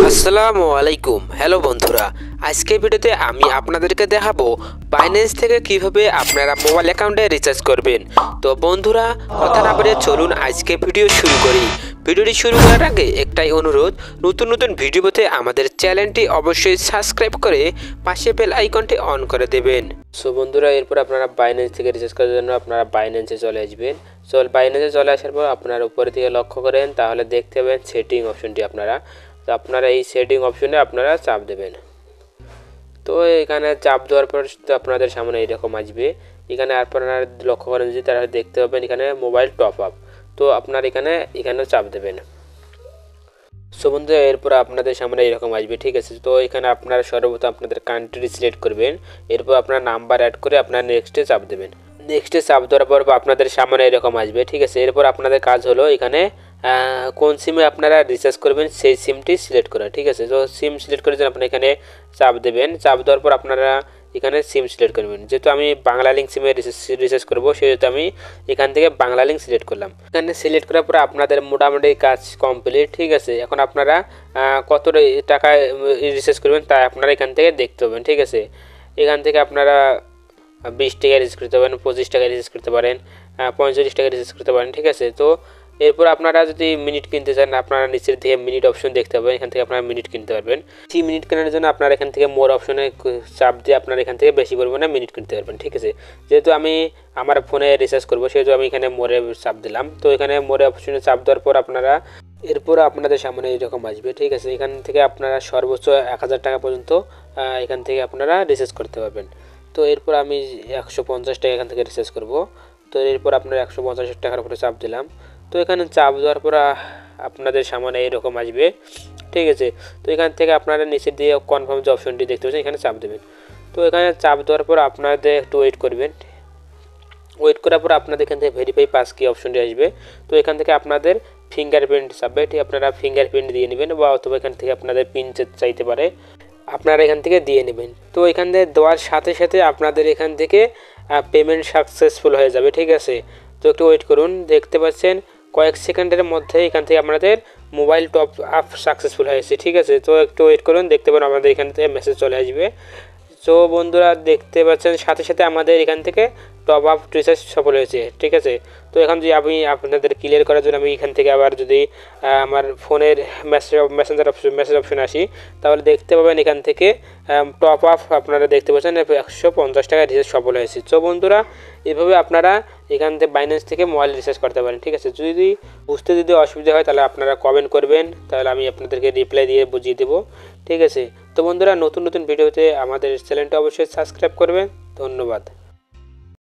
আসসালামু আলাইকুম। হ্যালো বন্ধুরা, আজকের ভিডিওতে আমি আপনাদেরকে দেখাবো বাইন্যান্স থেকে কিভাবে আপনারা মোবাইল অ্যাকাউন্টে রিচার্জ করবেন। তো বন্ধুরা, কথা না বলে চলুন আজকে ভিডিও শুরু করি। ভিডিওটি শুরু করার আগে একটাই অনুরোধ, নতুন নতুন ভিডিও পেতে আমাদের চ্যানেলটি অবশ্যই সাবস্ক্রাইব করে পাশে বেল আইকনটি অন করে দেবেন। সো বন্ধুরা, এরপর আপনারা বাইন্যান্স থেকে রিচার্জ করার জন্য আপনারা বাইন্যান্সে চলে আসবেন। বাইন্যান্সে চলে আসার পর আপনারা উপরের দিকে লক্ষ্য করেন, তাহলে দেখতে পাবেন সেটিং অপশনটি। তো আপনারা এই সেটিং অপশনে আপনারা চাপ দেবেন। তো এখানে চাপ দেওয়ার পর তো আপনাদের সামনে এইরকম আসবে। এখানে আপনারা লক্ষ্য করেন যে তারা দেখতে পাবেন এখানে মোবাইল টপ আপ। তো আপনারা এখানেও চাপ দেবেন। সো বন্ধুরা, এরপর আপনাদের সামনে এরকম আসবে, ঠিক আছে। তো এখানে আপনারা সর্বপ্রথম আপনাদের কান্ট্রি সিলেক্ট করবেন। এরপর আপনার নাম্বার অ্যাড করে আপনারা নেক্সটে চাপ দেবেন। নেক্সটে চাপ দেওয়ার পর আপনাদের সামনে এরকম আসবে, ঠিক আছে। এরপর আপনাদের কাজ হলো এখানে কোন সিমে আপনারা রিচার্জ করবেন সেই সিমটি সিলেক্ট করা, ঠিক আছে। তো সিম সিলেক্ট করে জন্য আপনারা এখানে চাপ দেবেন। চাপ দেওয়ার পর আপনারা এখানে সিম সিলেক্ট করবেন। যেহেতু আমি বাংলা লিঙ্ক সিমে রিচার্জ করবো, সেহেতু আমি এখান থেকে বাংলা লিঙ্ক সিলেক্ট করলাম। এখানে সিলেক্ট করার পর আপনাদের মোটামুটি কাজ কমপ্লিট, ঠিক আছে। এখন আপনারা কত টাকায় রিচার্জ করবেন তা আপনারা এখান থেকে দেখতে পাবেন, ঠিক আছে। এখান থেকে আপনারা 20 টাকা রিচার্জ করতে পারেন, 25 টাকা রিচার্জ করতে পারেন, 45 টাকা রিচার্জ করতে পারেন, ঠিক আছে। তো এরপর আপনারা যদি মিনিট কিনতে চান, আপনারা নিচের দিকে মিনিট অপশন দেখতে পাবেন। এখান থেকে আপনারা মিনিট কিনতে পারবেন। সেই মিনিট কেনার জন্য আপনারা এখান থেকে মোর অপশনে চাপ দিয়ে আপনারা এখান থেকে বেশি পরিমাণে মিনিট কিনতে পারবেন, ঠিক আছে। যেহেতু আমি আমার ফোনে রিচার্জ করবো, সেহেতু আমি এখানে মোরে চাপ দিলাম। তো এখানে মোরে অপশনে চাপ দেওয়ার পর আপনারা এরপর আপনাদের সামনে এরকম আসবে, ঠিক আছে। এখান থেকে আপনারা সর্বোচ্চ 1000 টাকা পর্যন্ত এখান থেকে আপনারা রিচার্জ করতে পারবেন। তো এরপর আমি 150 টাকা এখান থেকে রিচার্জ করব। তো এরপর আপনারা 150 টাকার উপরে চাপ দিলাম। তো এখানে চাপ দেওয়ার পর আপনাদের সামনে এরকম আসবে, ঠিক আছে। তো এখান থেকে আপনারা নিচের দিয়ে কনফার্ম যে অপশনটি দেখতে পাচ্ছেন, এখানে চাপ দেবেন। তো এখানে চাপ দেওয়ার পর আপনাদের একটু ওয়েট করবেন। ওয়েট করার পর আপনাদের এখান থেকে ভেরিফাই পাস কি অপশনটি আসবে। তো এখান থেকে আপনাদের ফিঙ্গারপ্রিন্ট চাপবে, ঠিক। আপনারা ফিঙ্গারপ্রিন্ট দিয়ে নেবেন, বা অথবা এখান থেকে আপনাদের পিন চাইতে পারে, আপনারা এখান থেকে দিয়ে নেবেন। তো এখান থেকে দেওয়ার সাথে সাথে আপনাদের এখান থেকে পেমেন্ট সাকসেসফুল হয়ে যাবে, ঠিক আছে। তো একটু ওয়েট করুন, দেখতে পাচ্ছেন কয়েক সেকেন্ডের মধ্যে এখান থেকে আপনাদের মোবাইল টপ আপ সাকসেসফুল হয়েছে, ঠিক আছে। তো একটু ওয়েট করুন, দেখতে পাবেন আমাদের এখান থেকে মেসেজ চলে আসবে। তো বন্ধুরা, দেখতে পাচ্ছেন সাথে সাথে আমাদের এখান থেকে টপ আপ রিচার্জ সফল হয়েছে, ঠিক আছে। তো এখন যদি আমি আপনাদের ক্লিয়ার করার জন্য আমি এখান থেকে আবার যদি আমার ফোনের মেসেজ অপশনে আসি, তাহলে দেখতে পাবেন এখান থেকে টপ আপ আপনারা দেখতে পাচ্ছেন 150 টাকা রিচার্জ সফল হয়েছে। তো বন্ধুরা, এভাবে আপনারা এখান থেকে বাইন্যান্স থেকে মোবাইল রিচার্জ করতে পারেন, ঠিক আছে। যদি বুঝতে অসুবিধা হয় তাহলে আপনারা কমেন্ট করবেন, তাহলে আমি আপনাদেরকে রিপ্লাই দিয়ে বুঝিয়ে দেবো, ঠিক আছে। তো বন্ধুরা, নতুন নতুন ভিডিওতে আমাদের চ্যানেলটা অবশ্যই সাবস্ক্রাইব করবেন। ধন্যবাদ।